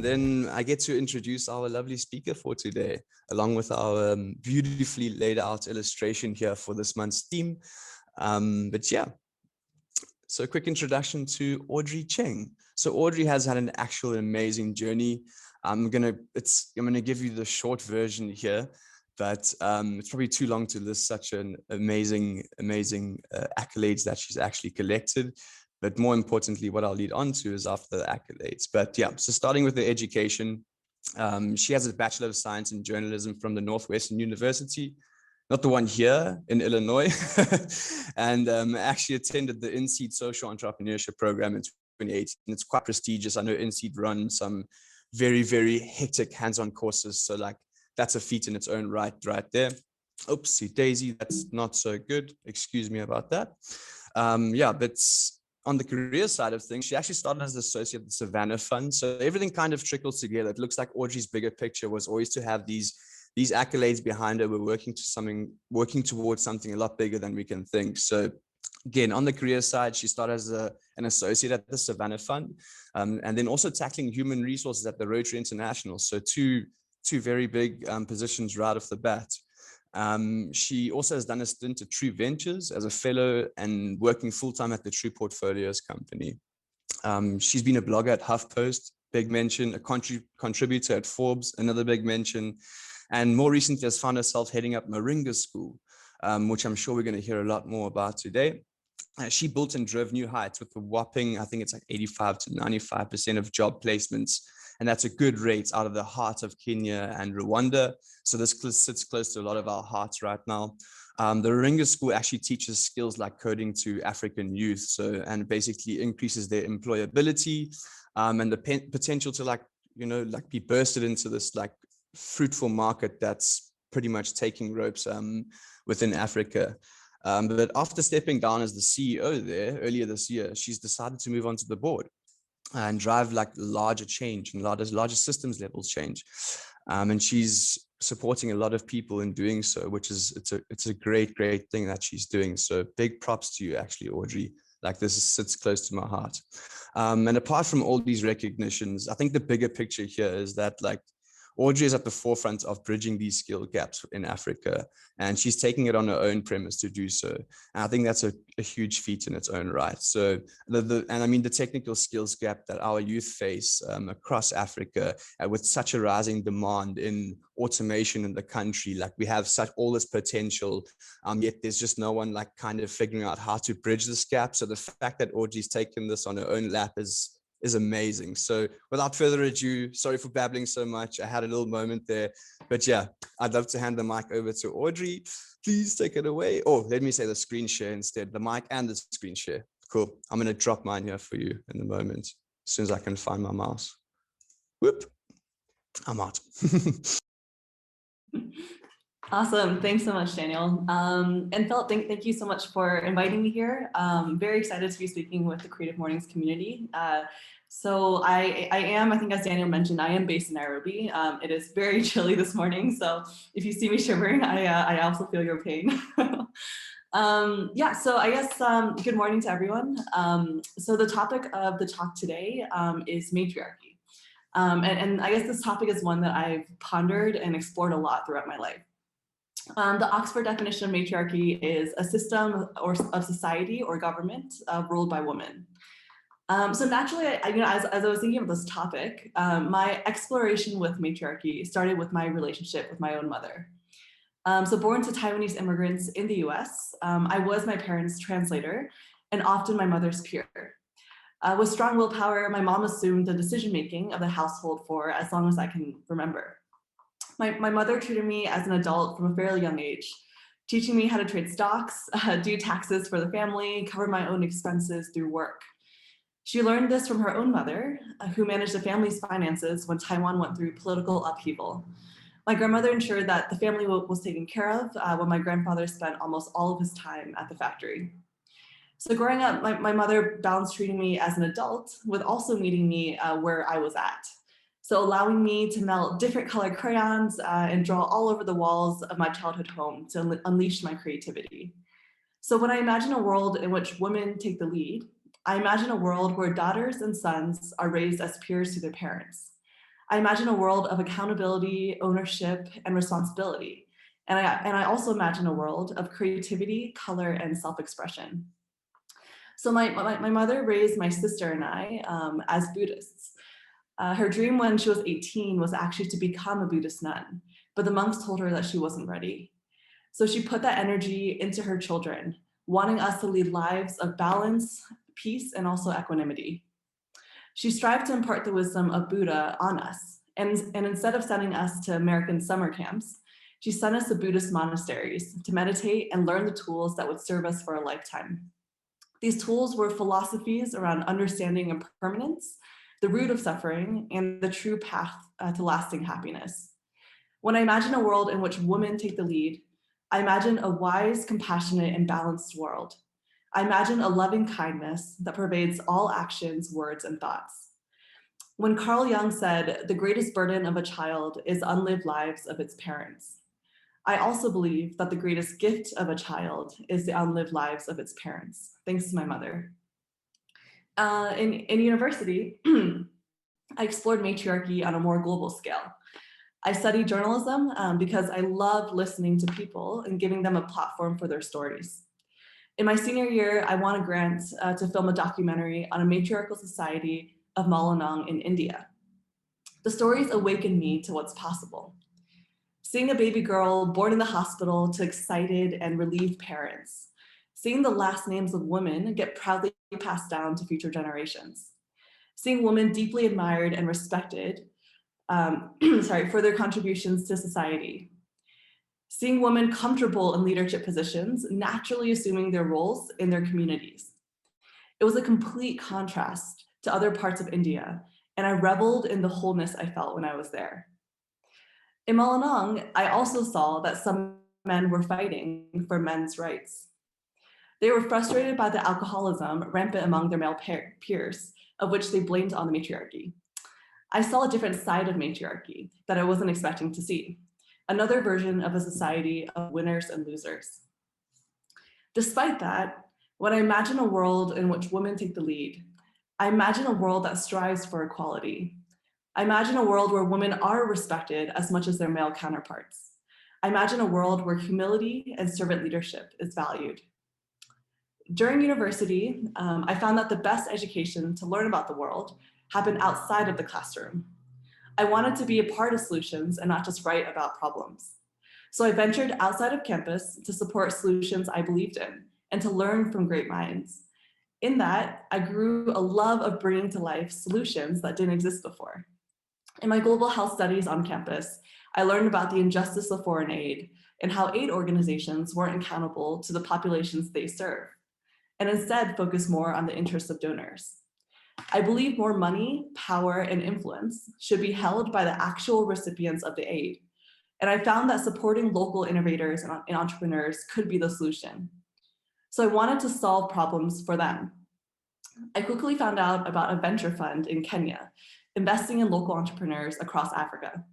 And then I get to introduce our lovely speaker for today, along with our beautifully laid out illustration here for this month's theme. But yeah, so a quick introduction to Audrey Cheng. So Audrey has had an actual amazing journey. I'm gonna give you the short version here, but it's probably too long to list such an amazing accolades that she's actually collected. But more importantly, what I'll lead on to is after the accolades. But yeah, so starting with the education, she has a Bachelor of Science in Journalism from the Northwestern University, not the one here in Illinois, and actually attended the INSEAD Social Entrepreneurship Program in 2018. It's quite prestigious. I know INSEAD runs some very, very hectic hands-on courses. So like that's a feat in its own right there. Oopsie daisy, that's not so good. Excuse me about that. Yeah, but on the career side of things, she actually started as an associate at the Savannah Fund. So everything kind of trickles together. It looks like Audrey's bigger picture was always to have these accolades behind her. We're working towards something a lot bigger than we can think. So again, on the career side, she started as an associate at the Savannah Fund, and then also tackling human resources at the Rotary International. So two very big positions right off the bat. She also has done a stint at True Ventures as a fellow and working full-time at the True Portfolios company. She's been a blogger at HuffPost, big mention, a contributor at Forbes, another big mention, and more recently has found herself heading up Moringa School, which I'm sure we're going to hear a lot more about today. She built and drove new heights with a whopping, I think it's like 85 to 95% of job placements. And that's a good rate out of the heart of Kenya and Rwanda. So this sits close to a lot of our hearts right now. The Moringa School actually teaches skills like coding to African youth. And basically increases their employability and the potential to be bursted into this like fruitful market that's pretty much taking ropes within Africa. But after stepping down as the CEO there earlier this year, she's decided to move on to the board and drive like larger change and larger systems levels change. And she's supporting a lot of people in doing so, which is, it's a great thing that she's doing. So big props to you actually, Audrey. Like this sits close to my heart. And apart from all these recognitions, I think the bigger picture here is that like Audrey is at the forefront of bridging these skill gaps in Africa, and she's taking it on her own premise to do so. And I think that's a huge feat in its own right. So, the technical skills gap that our youth face across Africa with such a rising demand in automation in the country, like we have all this potential, yet there's just no one like kind of figuring out how to bridge this gap. So the fact that Audrey's taken this on her own lap is amazing. So without further ado, sorry for babbling so much. I had a little moment there, but yeah, I'd love to hand the mic over to Audrey. Please take it away. Oh, let me say the screen share instead, the mic and the screen share. Cool. I'm going to drop mine here for you in a moment, as soon as I can find my mouse. Whoop, I'm out. Awesome. Thanks so much, Daniel. And Philip, thank you so much for inviting me here. Very excited to be speaking with the Creative Mornings community. So I am, I think as Daniel mentioned, I am based in Nairobi. It is very chilly this morning. So if you see me shivering, I also feel your pain. Yeah, so I guess good morning to everyone. So the topic of the talk today is matriarchy. And I guess this topic is one that I've pondered and explored a lot throughout my life. The Oxford definition of matriarchy is a system of society or government ruled by women. So naturally, as I was thinking of this topic, my exploration with matriarchy started with my relationship with my own mother. So born to Taiwanese immigrants in the US, I was my parents' translator and often my mother's peer. With strong willpower, my mom assumed the decision-making of the household for as long as I can remember. My mother treated me as an adult from a fairly young age, teaching me how to trade stocks, do taxes for the family, cover my own expenses through work. She learned this from her own mother, who managed the family's finances when Taiwan went through political upheaval. My grandmother ensured that the family was taken care of when my grandfather spent almost all of his time at the factory. So growing up, my mother balanced treating me as an adult with also meeting me where I was at. So allowing me to melt different colored crayons and draw all over the walls of my childhood home to unleash my creativity. So when I imagine a world in which women take the lead, I imagine a world where daughters and sons are raised as peers to their parents. I imagine a world of accountability, ownership, and responsibility. And I also imagine a world of creativity, color, and self-expression. So my mother raised my sister and I as Buddhists. Her dream when she was 18 was actually to become a Buddhist nun, but the monks told her that she wasn't ready. So she put that energy into her children, wanting us to lead lives of balance, peace, and also equanimity. She strived to impart the wisdom of Buddha on us. And instead of sending us to American summer camps, she sent us to Buddhist monasteries to meditate and learn the tools that would serve us for a lifetime. These tools were philosophies around understanding impermanence, the root of suffering, and the true path to lasting happiness. When I imagine a world in which women take the lead, I imagine a wise, compassionate, and balanced world. I imagine a loving kindness that pervades all actions, words, and thoughts. When Carl Jung said, "The greatest burden of a child is unlived lives of its parents," I also believe that the greatest gift of a child is the unlived lives of its parents, thanks to my mother. In university, I explored matriarchy on a more global scale. I studied journalism because I love listening to people and giving them a platform for their stories. In my senior year, I won a grant to film a documentary on a matriarchal society of Malanang in India. The stories awakened me to what's possible. Seeing a baby girl born in the hospital to excited and relieved parents, seeing the last names of women get proudly passed down to future generations, seeing women deeply admired and respected for their contributions to society, seeing women comfortable in leadership positions, naturally assuming their roles in their communities. It was a complete contrast to other parts of India, and I reveled in the wholeness I felt when I was there. In Malanang, I also saw that some men were fighting for men's rights. They were frustrated by the alcoholism rampant among their male peers, of which they blamed on the matriarchy. I saw a different side of matriarchy that I wasn't expecting to see, another version of a society of winners and losers. Despite that, when I imagine a world in which women take the lead, I imagine a world that strives for equality. I imagine a world where women are respected as much as their male counterparts. I imagine a world where humility and servant leadership is valued. During university, I found that the best education to learn about the world happened outside of the classroom. I wanted to be a part of solutions and not just write about problems. So I ventured outside of campus to support solutions I believed in and to learn from great minds. In that, I grew a love of bringing to life solutions that didn't exist before. In my global health studies on campus, I learned about the injustice of foreign aid and how aid organizations weren't accountable to the populations they serve, and instead focus more on the interests of donors. I believe more money, power, and influence should be held by the actual recipients of the aid. And I found that supporting local innovators and entrepreneurs could be the solution. So I wanted to solve problems for them. I quickly found out about a venture fund in Kenya, investing in local entrepreneurs across Africa.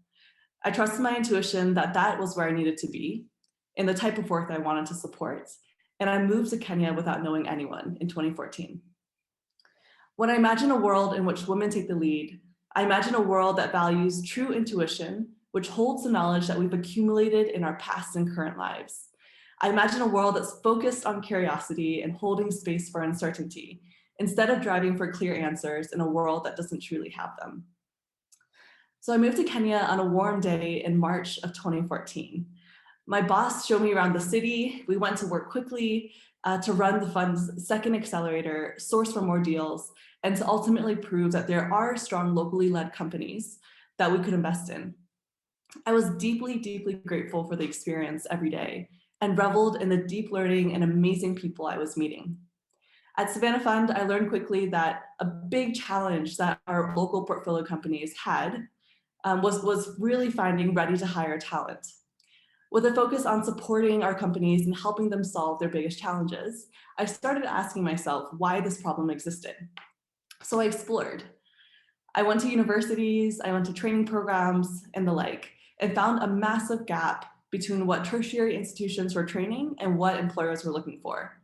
I trusted my intuition that that was where I needed to be and the type of work that I wanted to support. And I moved to Kenya without knowing anyone in 2014. When I imagine a world in which women take the lead, I imagine a world that values true intuition, which holds the knowledge that we've accumulated in our past and current lives. I imagine a world that's focused on curiosity and holding space for uncertainty, instead of driving for clear answers in a world that doesn't truly have them. So I moved to Kenya on a warm day in March of 2014. My boss showed me around the city. We went to work quickly to run the fund's second accelerator, source for more deals, and to ultimately prove that there are strong locally led companies that we could invest in. I was deeply, deeply grateful for the experience every day and reveled in the deep learning and amazing people I was meeting. At Savannah Fund, I learned quickly that a big challenge that our local portfolio companies had was really finding ready to hire talent. With a focus on supporting our companies and helping them solve their biggest challenges, I started asking myself why this problem existed. So I explored. I went to universities, I went to training programs and the like, and found a massive gap between what tertiary institutions were training and what employers were looking for.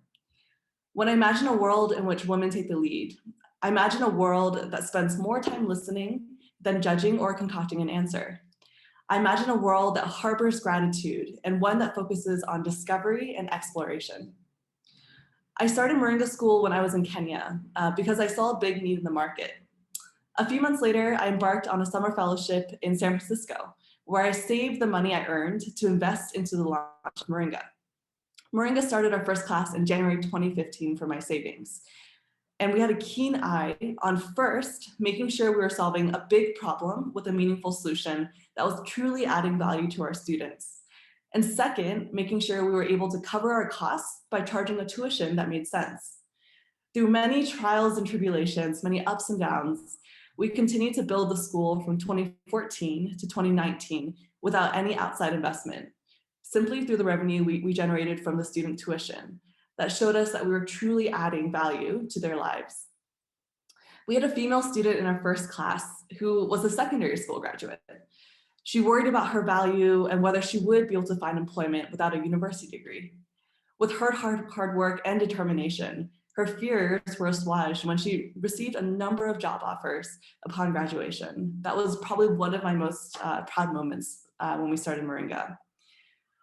When I imagine a world in which women take the lead, I imagine a world that spends more time listening, than judging or concocting an answer. I imagine a world that harbors gratitude and one that focuses on discovery and exploration. I started Moringa School when I was in Kenya because I saw a big need in the market. A few months later, I embarked on a summer fellowship in San Francisco, where I saved the money I earned to invest into the launch of Moringa. Moringa started our first class in January 2015 for my savings. And we had a keen eye on first, making sure we were solving a big problem with a meaningful solution that was truly adding value to our students. And second, making sure we were able to cover our costs by charging a tuition that made sense. Through many trials and tribulations, many ups and downs, we continued to build the school from 2014 to 2019 without any outside investment, simply through the revenue we generated from the student tuition that showed us that we were truly adding value to their lives. We had a female student in our first class who was a secondary school graduate. She worried about her value and whether she would be able to find employment without a university degree. With her hard work and determination, her fears were assuaged when she received a number of job offers upon graduation. That was probably one of my most proud moments when we started Moringa.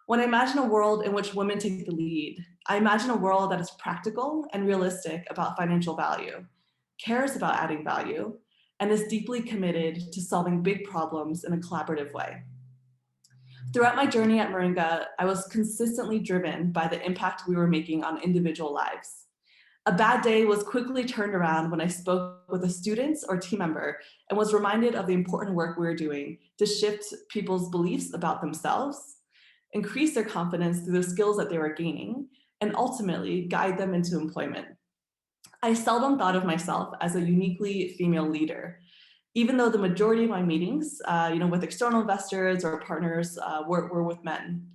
When I imagine a world in which women take the lead, I imagine a world that is practical and realistic about financial value, cares about adding value, and is deeply committed to solving big problems in a collaborative way. Throughout my journey at Moringa, I was consistently driven by the impact we were making on individual lives. A bad day was quickly turned around when I spoke with a student or team member and was reminded of the important work we were doing to shift people's beliefs about themselves, increase their confidence through the skills that they were gaining, and ultimately guide them into employment. I seldom thought of myself as a uniquely female leader, even though the majority of my meetings, with external investors or partners were with men.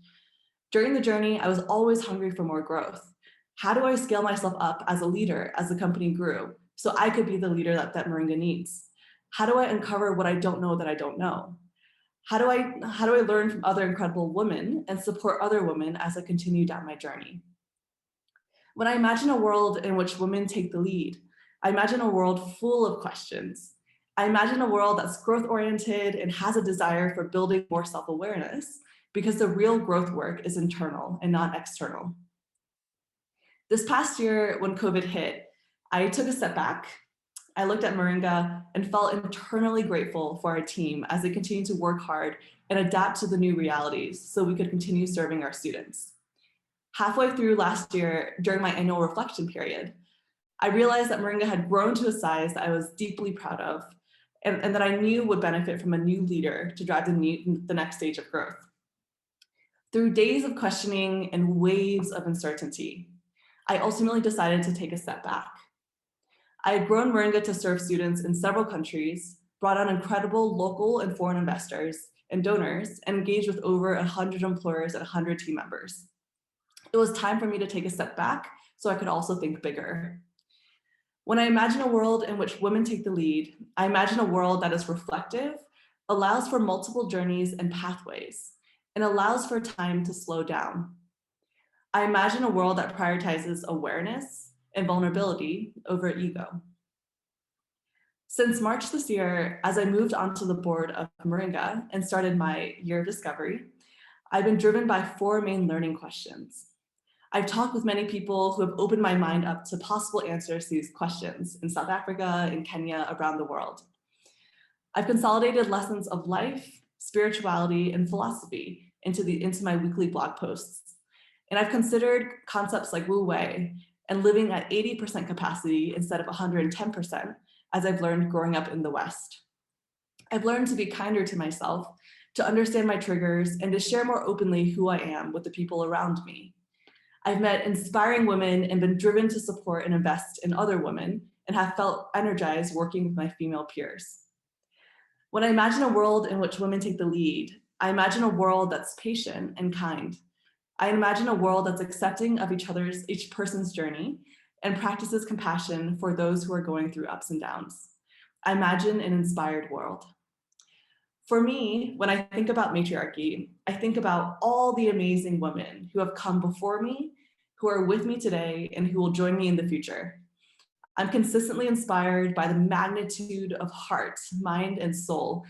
During the journey, I was always hungry for more growth. How do I scale myself up as a leader as the company grew so I could be the leader that Moringa needs? How do I uncover what I don't know that I don't know? How do I learn from other incredible women and support other women as I continue down my journey? When I imagine a world in which women take the lead, I imagine a world full of questions. I imagine a world that's growth-oriented and has a desire for building more self-awareness because the real growth work is internal and not external. This past year, when COVID hit, I took a step back. I looked at Moringa and felt internally grateful for our team as they continue to work hard and adapt to the new realities so we could continue serving our students. Halfway through last year, during my annual reflection period, I realized that Moringa had grown to a size that I was deeply proud of and that I knew would benefit from a new leader to drive the next stage of growth. Through days of questioning and waves of uncertainty, I ultimately decided to take a step back. I had grown Moringa to serve students in several countries, brought on incredible local and foreign investors and donors, and engaged with over 100 employers and 100 team members. It was time for me to take a step back so I could also think bigger. When I imagine a world in which women take the lead, I imagine a world that is reflective, allows for multiple journeys and pathways, and allows for time to slow down. I imagine a world that prioritizes awareness and vulnerability over ego. Since March this year, as I moved onto the board of Moringa and started my year of discovery, I've been driven by 4 main learning questions. I've talked with many people who have opened my mind up to possible answers to these questions in South Africa, in Kenya, around the world. I've consolidated lessons of life, spirituality, and philosophy into my weekly blog posts. And I've considered concepts like Wu Wei and living at 80% capacity instead of 110%, as I've learned growing up in the West. I've learned to be kinder to myself, to understand my triggers, and to share more openly who I am with the people around me. I've met inspiring women and been driven to support and invest in other women and have felt energized working with my female peers. When I imagine a world in which women take the lead, I imagine a world that's patient and kind. I imagine a world that's accepting of each person's journey and practices compassion for those who are going through ups and downs. I imagine an inspired world. For me, when I think about matriarchy, I think about all the amazing women who have come before me, who are with me today, and who will join me in the future. I'm consistently inspired by the magnitude of heart, mind, and soul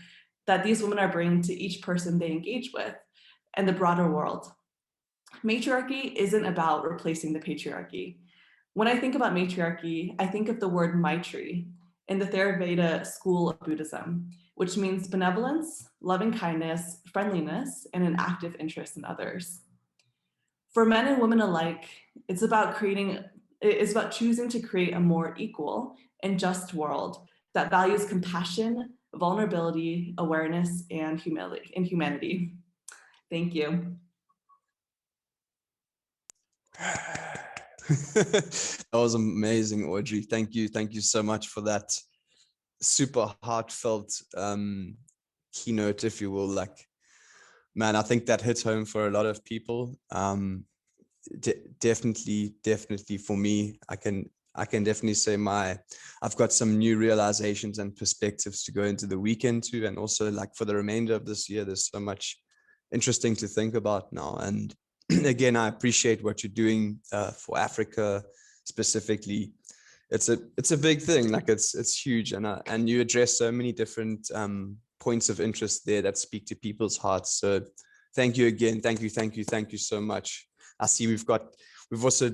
that these women are bringing to each person they engage with and the broader world. Matriarchy isn't about replacing the patriarchy. When I think about matriarchy, I think of the word Maitri in the Theravada school of Buddhism, which means benevolence, loving kindness, friendliness, and an active interest in others. For men and women alike, it's about choosing to create a more equal and just world that values compassion, vulnerability, awareness, and humanity. Thank you. That was amazing, Audrey. Thank you so much for that super heartfelt keynote, if you will. Like, man, I think that hits home for a lot of people. Definitely for me, I can definitely say I've got some new realizations and perspectives to go into the weekend too, and also like for the remainder of this year. There's so much interesting to think about now. And again, I appreciate what you're doing for Africa specifically. It's a big thing. Like it's huge, and you address so many different points of interest there that speak to people's hearts. So thank you again. Thank you so much. I see we've also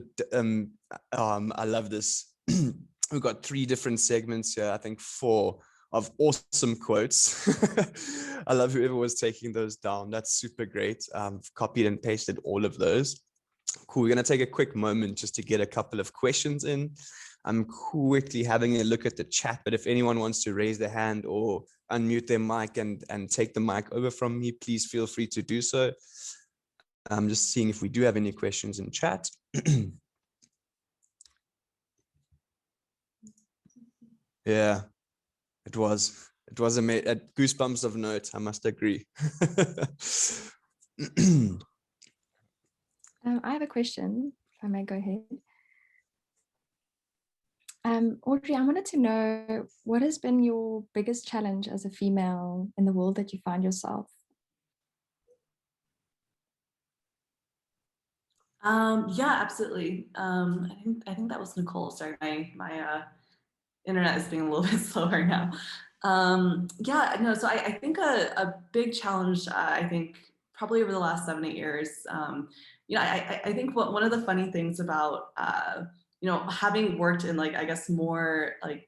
I love this. We've got 3 different segments here. I think 4 of awesome quotes. I love whoever was taking those down. That's super great. Copied and pasted all of those. Cool. We're going to take a quick moment just to get a couple of questions in. I'm quickly having a look at the chat, but if anyone wants to raise their hand or unmute their mic and take the mic over from me, please feel free to do so. I'm just seeing if we do have any questions in chat. Yeah, it was goosebumps of note, I must agree. I have a question, if I may go ahead. Audrey, I wanted to know, what has been your biggest challenge as a female in the world that you find yourself? Yeah, absolutely. I think that was Nicole. Sorry, my internet is being a little bit slower now. Yeah, no. So I think a big challenge. I think probably over the last 7-8 years. You know, I think one of the funny things about you know, having worked in like more like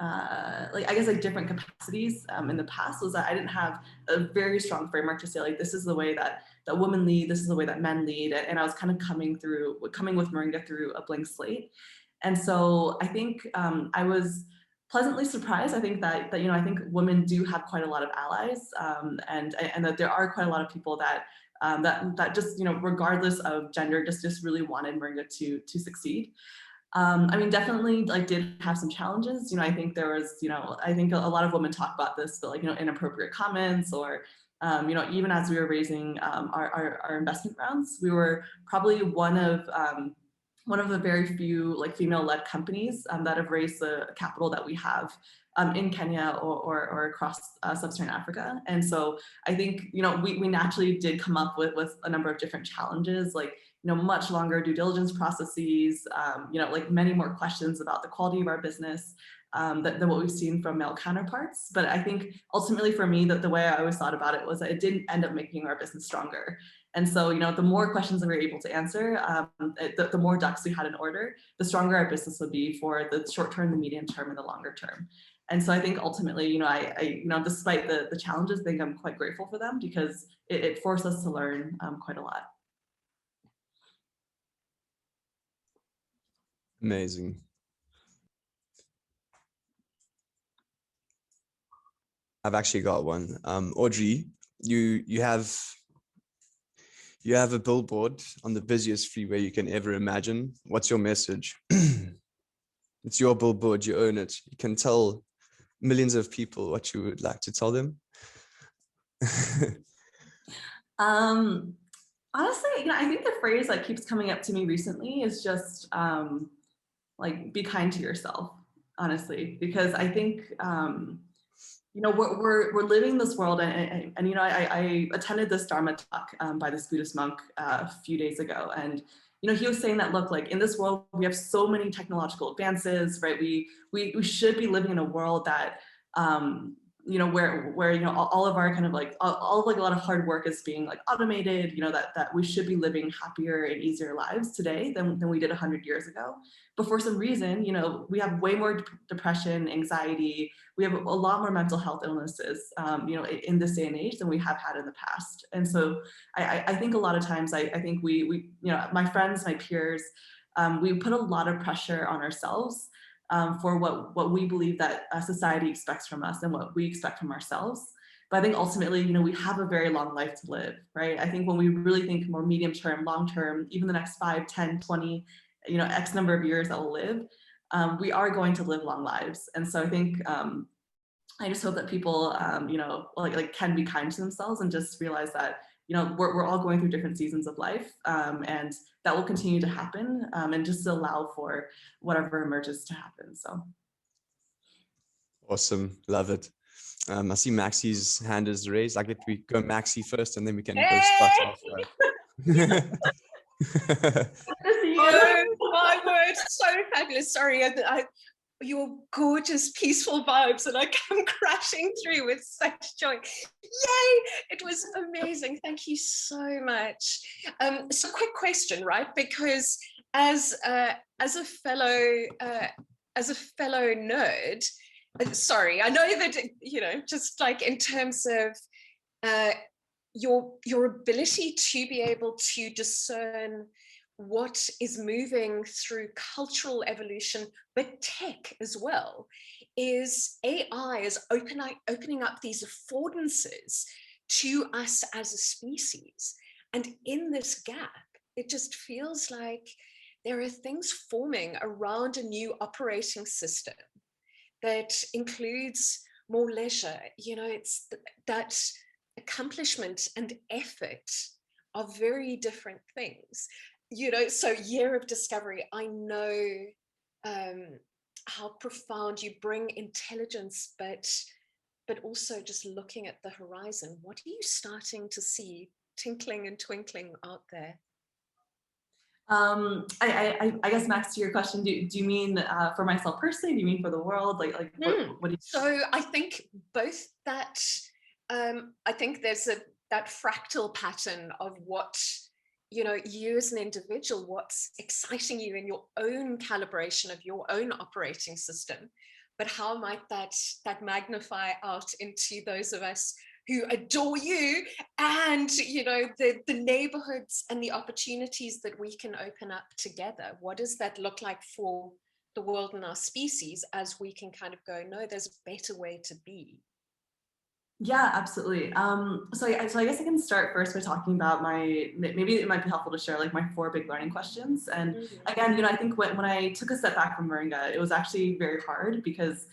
like different capacities in the past, was that I didn't have a very strong framework to say like this is the way that women lead, this is the way that men lead, and I was kind of coming with Moringa through a blank slate. And so I think I was pleasantly surprised. I think that you know, I think women do have quite a lot of allies, and that there are quite a lot of people that that just, you know, regardless of gender, just really wanted Moringa to succeed. I mean, definitely like did have some challenges. You know, I think there was, you know, I think a lot of women talk about this, but like, you know, inappropriate comments or, you know, even as we were raising our investment rounds, we were probably one of the very few like female-led companies that have raised the capital that we have in Kenya or across sub-Saharan Africa. And so I think, you know, we naturally did come up with a number of different challenges, like, you know, much longer due diligence processes, you know, like many more questions about the quality of our business than what we've seen from male counterparts. But I think ultimately for me, that the way I always thought about it was that it didn't end up making our business stronger. And so, you know, the more questions that we were able to answer, the more ducks we had in order, the stronger our business would be for the short term, the medium term, and the longer term. And so I think ultimately, you know, I you know, despite the challenges, I think I'm quite grateful for them because it forced us to learn quite a lot. Amazing. I've actually got one. Audrey, you have a billboard on the busiest freeway you can ever imagine. What's your message? It's your billboard, you own it. You can tell millions of people what you would like to tell them. Honestly, you know, I think the phrase that keeps coming up to me recently is just like, be kind to yourself, honestly, because I think you know, we're living this world, and you know, I attended this Dharma talk by this Buddhist monk a few days ago, and he was saying that, look, like in this world, we have so many technological advances, right? We should be living in a world that, where all of our kind of like all of like a lot of hard work is being like automated, that we should be living happier and easier lives today than we did 100 years ago. But for some reason, we have way more depression, anxiety. We have a lot more mental health illnesses, in this day and age than we have had in the past. And so I think a lot of times, I think we my friends, my peers, we put a lot of pressure on ourselves for what we believe that society expects from us and what we expect from ourselves. But I think ultimately, we have a very long life to live, right? I think when we really think more medium term, long term, even the next 5, 10, 20, X number of years that we'll live, we are going to live long lives. And so I think I just hope that people, can be kind to themselves and just realize that, we're all going through different seasons of life, and that will continue to happen, and just to allow for whatever emerges to happen. So. Awesome. Love it. I see Maxi's hand is raised. I get we go Maxi first and then we can go Scott after. Oh my word, so fabulous. Sorry, your gorgeous, peaceful vibes, and I come crashing through with such joy. Yay! It was amazing. Thank you so much. So, quick question, right? Because as a fellow nerd, sorry, I know that just like in terms of your ability to be able to discern what is moving through cultural evolution, but tech as well, is AI is opening up these affordances to us as a species. And in this gap, it just feels like there are things forming around a new operating system that includes more leisure. It's that accomplishment and effort are very different things. So year of discovery, I know how profound you bring intelligence, but also just looking at the horizon. What are you starting to see tinkling and twinkling out there? I guess, Max, to your question, do you mean for myself personally? Do you mean for the world? What do you? So I think both that. I think there's that fractal pattern of what you as an individual, what's exciting you in your own calibration of your own operating system, but how might that magnify out into those of us who adore you, and the neighborhoods and the opportunities that we can open up together. What does that look like for the world and our species as we can kind of go, no, there's a better way to be? Yeah, absolutely. So I guess I can start first by talking about maybe it might be helpful to share like my 4 big learning questions. And again, I think when I took a step back from Moringa, it was actually very hard because,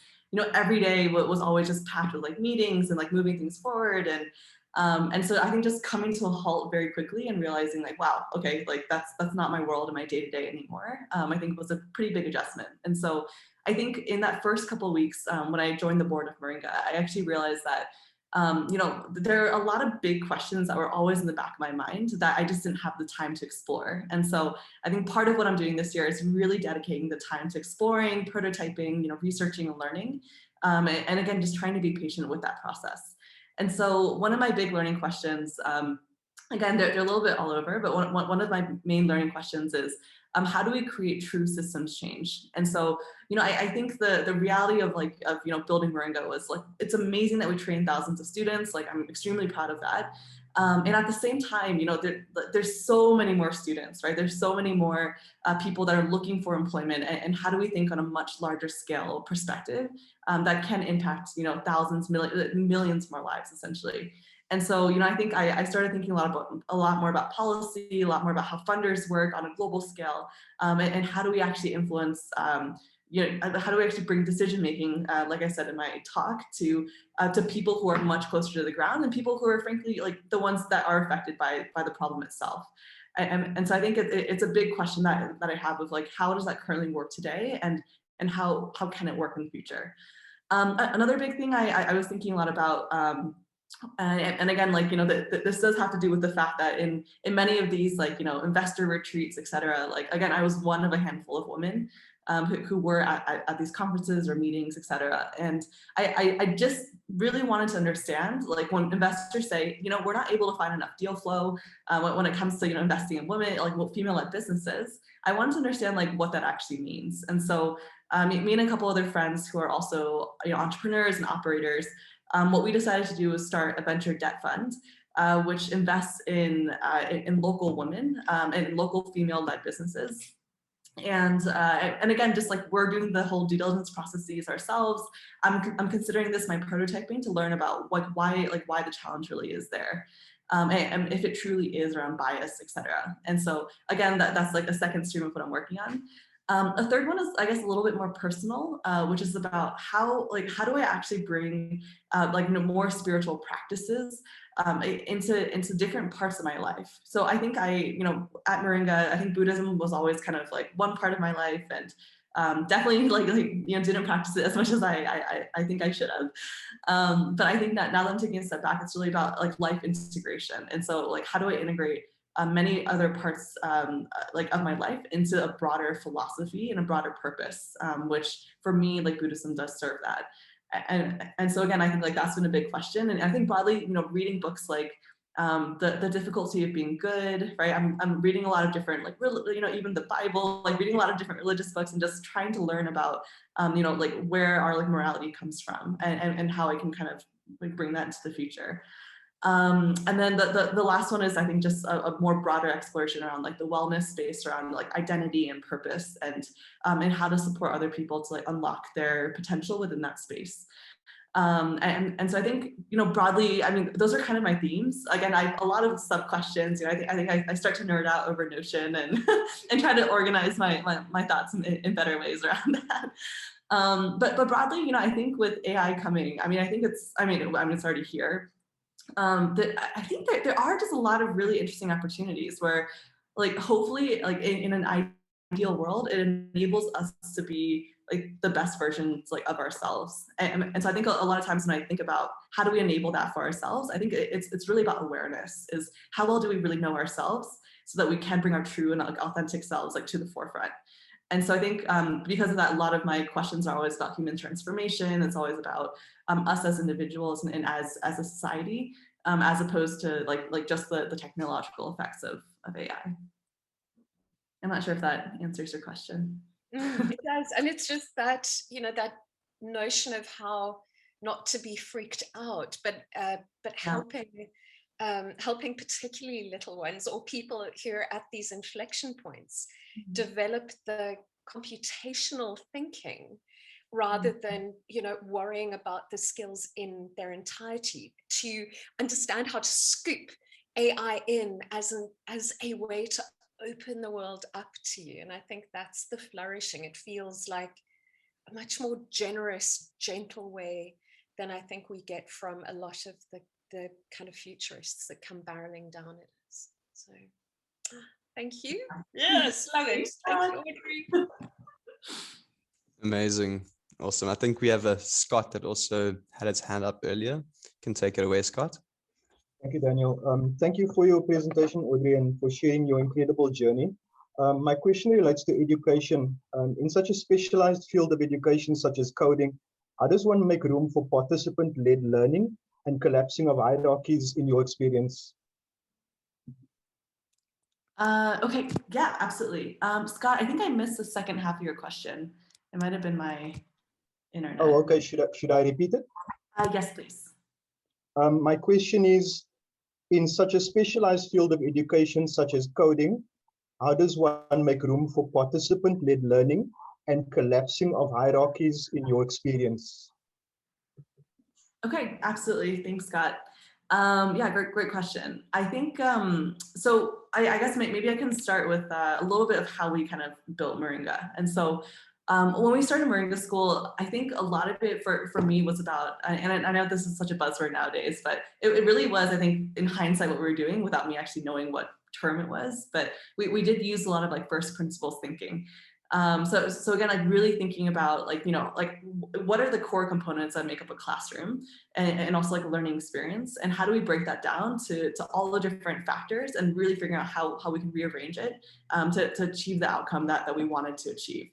every day was always just packed with like meetings and like moving things forward. And so I think just coming to a halt very quickly and realizing like, wow, okay, like that's not my world and my day-to-day anymore, I think was a pretty big adjustment. And so I think in that first couple of weeks, when I joined the board of Moringa, I actually realized that there are a lot of big questions that were always in the back of my mind that I just didn't have the time to explore. And so I think part of what I'm doing this year is really dedicating the time to exploring, prototyping, researching and learning. And again, just trying to be patient with that process. And so one of my big learning questions, again, they're a little bit all over, but one of my main learning questions is, how do we create true systems change? And so, I think the reality of building Moringa was like, it's amazing that we train thousands of students. Like, I'm extremely proud of that. And at the same time, there's so many more students, right? There's so many more people that are looking for employment. And how do we think on a much larger scale perspective that can impact, thousands, millions more lives, essentially. And so, I think I started thinking a lot more about policy, a lot more about how funders work on a global scale, and how do we actually influence, how do we actually bring decision making, like I said in my talk, to people who are much closer to the ground and people who are frankly like the ones that are affected by the problem itself. And so I think it's a big question that I have of like, how does that currently work today, and how can it work in the future? Another big thing I was thinking a lot about And again, like, this does have to do with the fact that in many of these, like, investor retreats, et cetera, like, again, I was one of a handful of women who were at these conferences or meetings, et cetera. And I just really wanted to understand, like, when investors say, we're not able to find enough deal flow when it comes to, investing in women, like, female-led businesses, I wanted to understand, like, what that actually means. And so me and a couple other friends who are also, entrepreneurs and operators, what we decided to do was start a venture debt fund, which invests in local women and local female-led businesses. And again, just like we're doing the whole due diligence processes ourselves, I'm considering this my prototyping to learn about like why the challenge really is there. And if it truly is around bias, et cetera. And so again, that's like a second stream of what I'm working on. A third one is, I guess, a little bit more personal, which is about how do I actually bring more spiritual practices into different parts of my life. So I think at Moringa, I think Buddhism was always kind of like one part of my life, and definitely didn't practice it as much as I think I should have. But I think that now that I'm taking a step back, it's really about like life integration. And so like, how do I integrate many other parts of my life into a broader philosophy and a broader purpose, which for me, like Buddhism does serve that. And so again, I think like that's been a big question. And I think broadly, reading books like the difficulty of being good, right? I'm reading a lot of different, like, even the Bible, like reading a lot of different religious books and just trying to learn about, like where our like morality comes from and how I can kind of like bring that into the future. And then the last one is, I think, just a more broader exploration around like the wellness space around like identity and purpose, and how to support other people to like unlock their potential within that space. And so I think, broadly, I mean, those are kind of my themes. Again, a lot of sub questions. I think I start to nerd out over Notion and and try to organize my thoughts in better ways around that. But broadly, I think with AI coming, I think it's already here. I think that there are just a lot of really interesting opportunities where, like, hopefully, like in an ideal world, it enables us to be like the best versions like of ourselves. And so I think a lot of times when I think about how do we enable that for ourselves, I think it's really about awareness. Is how well do we really know ourselves so that we can bring our true and like authentic selves like to the forefront. And so I think because of that, a lot of my questions are always about human transformation. It's always about us as individuals and as a society, as opposed to like just the technological effects of AI. I'm not sure if that answers your question. It does, and it's just that that notion of how not to be freaked out, but helping particularly little ones or people who are at these inflection points develop the computational thinking rather than worrying about the skills in their entirety, to understand how to scoop AI in as a way to open the world up to you. And I think that's the flourishing. It feels like a much more generous, gentle way than I think we get from a lot of the kind of futurists that come barreling down at us. So thank you. Yes, love it. Thank you, Audrey. Amazing. Awesome. I think we have a Scott that also had its hand up earlier. You can take it away, Scott. Thank you, Daniel. Thank you for your presentation, Audrey, and for sharing your incredible journey. My question relates to education. In such a specialized field of education, such as coding, how does one make room for participant-led learning and collapsing of hierarchies in your experience? Okay, yeah, absolutely. Scott, I think I missed the second half of your question. It might have been my internet. Oh, okay. Should I repeat it? Yes, please. My question is, in such a specialized field of education, such as coding, how does one make room for participant-led learning and collapsing of hierarchies in your experience? Okay, absolutely. Thanks, Scott. Yeah, great question. I think, so I guess maybe I can start with a little bit of how we kind of built Moringa. And so when we started Moringa School, I think a lot of it for me was about, and I know this is such a buzzword nowadays, but it really was, I think, in hindsight, what we were doing without me actually knowing what term it was. But we did use a lot of like first principles thinking. So again, like really thinking about like, what are the core components that make up a classroom and also like a learning experience, and how do we break that down to all the different factors and really figuring out how we can rearrange it to achieve the outcome that we wanted to achieve.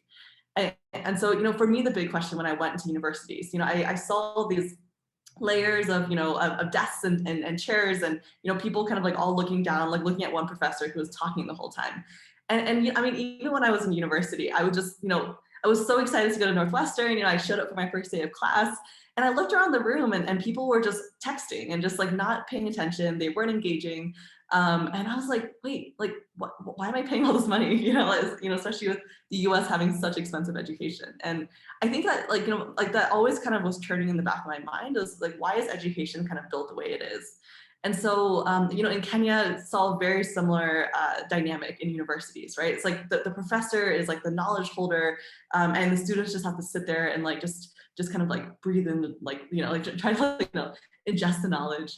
And so, for me, the big question when I went into universities, I saw these layers of, of desks and chairs and, people kind of like all looking down, like looking at one professor who was talking the whole time. And I mean, even when I was in university, I would just, I was so excited to go to Northwestern. I showed up for my first day of class and I looked around the room and people were just texting and just like not paying attention. They weren't engaging. And I was like, wait, like, why am I paying all this money? Especially with the US having such expensive education. And I think that like that always kind of was turning in the back of my mind is like, why is education kind of built the way it is? And so, in Kenya, saw a very similar dynamic in universities, right? It's like the professor is like the knowledge holder, and the students just have to sit there and like just kind of like breathe in, like, like try to ingest the knowledge.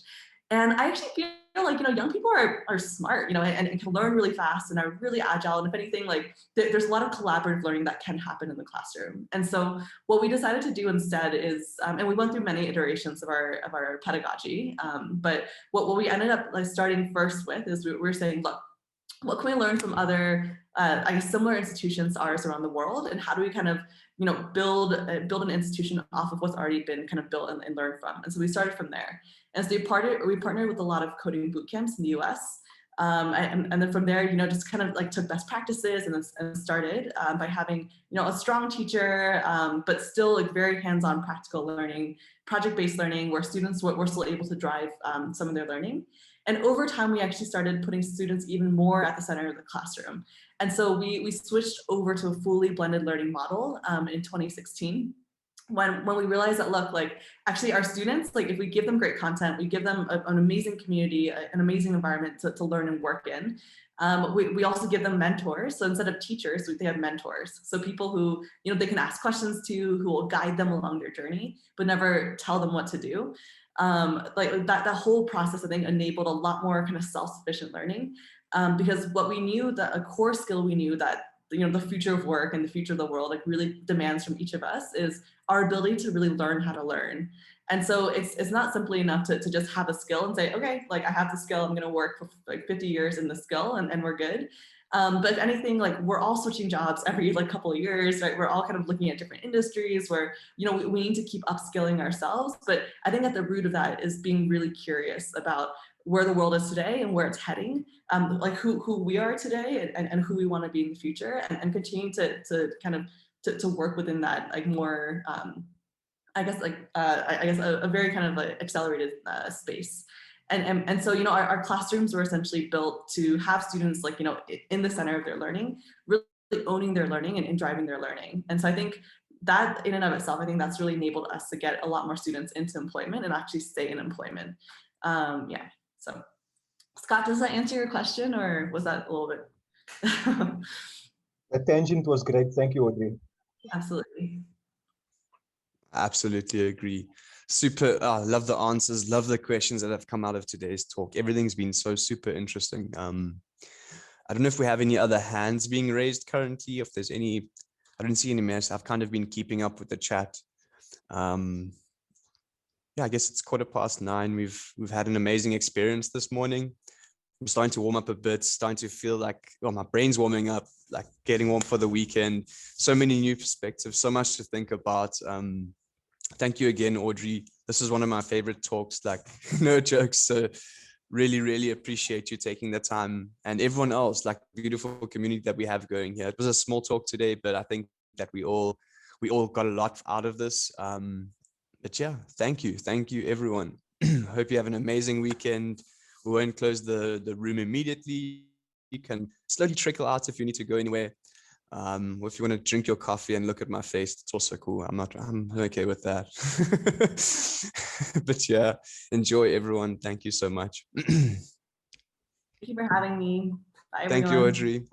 And I actually feel like, young people are smart, and can learn really fast and are really agile. And if anything, like there's a lot of collaborative learning that can happen in the classroom. And so what we decided to do instead is, and we went through many iterations of our pedagogy, but what we ended up like starting first with is we were saying, look, what can we learn from other, I guess, similar institutions to ours around the world, and how do we kind of, build an institution off of what's already been kind of built and learned from? And so we started from there. And so we partnered with a lot of coding boot camps in the US. And then from there, just kind of like took best practices and started by having, a strong teacher, but still like very hands-on practical learning, project-based learning, where students were still able to drive some of their learning. And over time, we actually started putting students even more at the center of the classroom. And so we switched over to a fully blended learning model in 2016. When we realized that, look, like actually our students, like if we give them great content, we give them an amazing community, an amazing environment to learn and work in. We also give them mentors. So instead of teachers, they have mentors. So people who, they can ask questions to, who will guide them along their journey, but never tell them what to do. Like that whole process, I think, enabled a lot more kind of self-sufficient learning, because what we knew, that a core skill we knew that the future of work and the future of the world like really demands from each of us is our ability to really learn how to learn. And so it's not simply enough to just have a skill and say, okay, like I have the skill, I'm going to work for like 50 years in the skill and we're good. But if anything, like we're all switching jobs every like couple of years, right? We're all kind of looking at different industries where, we need to keep upskilling ourselves. But I think at the root of that is being really curious about where the world is today and where it's heading, like who we are today and who we want to be in the future, and continue to kind of to work within that like more, I guess a very kind of like accelerated space. And so, our classrooms were essentially built to have students like, in the center of their learning, really owning their learning and driving their learning. And so I think that in and of itself, I think that's really enabled us to get a lot more students into employment and actually stay in employment. Yeah, so Scott, does that answer your question, or was that a little bit? The tangent was great. Thank you, Audrey. Absolutely. Absolutely agree. Super. Love the answers. Love the questions that have come out of today's talk. Everything's been so super interesting. I don't know if we have any other hands being raised currently. If there's any, I don't see any mess. I've kind of been keeping up with the chat. Yeah, I guess it's 9:15. We've had an amazing experience this morning. I'm starting to warm up a bit, starting to feel like, well, my brain's warming up, like getting warm for the weekend. So many new perspectives, so much to think about. Thank you again, Audrey. This is one of my favorite talks, like no jokes. So really, really appreciate you taking the time, and everyone else, like beautiful community that we have going here. It was a small talk today, but I think that we all got a lot out of this. But yeah, thank you everyone. Hope you have an amazing weekend. We won't close the room immediately. You can slowly trickle out if you need to go anywhere. Or if you want to drink your coffee and look at my face, it's also cool. I'm okay with that. But yeah, enjoy everyone. Thank you so much. Thank you for having me. Bye, everyone. Thank you, Audrey.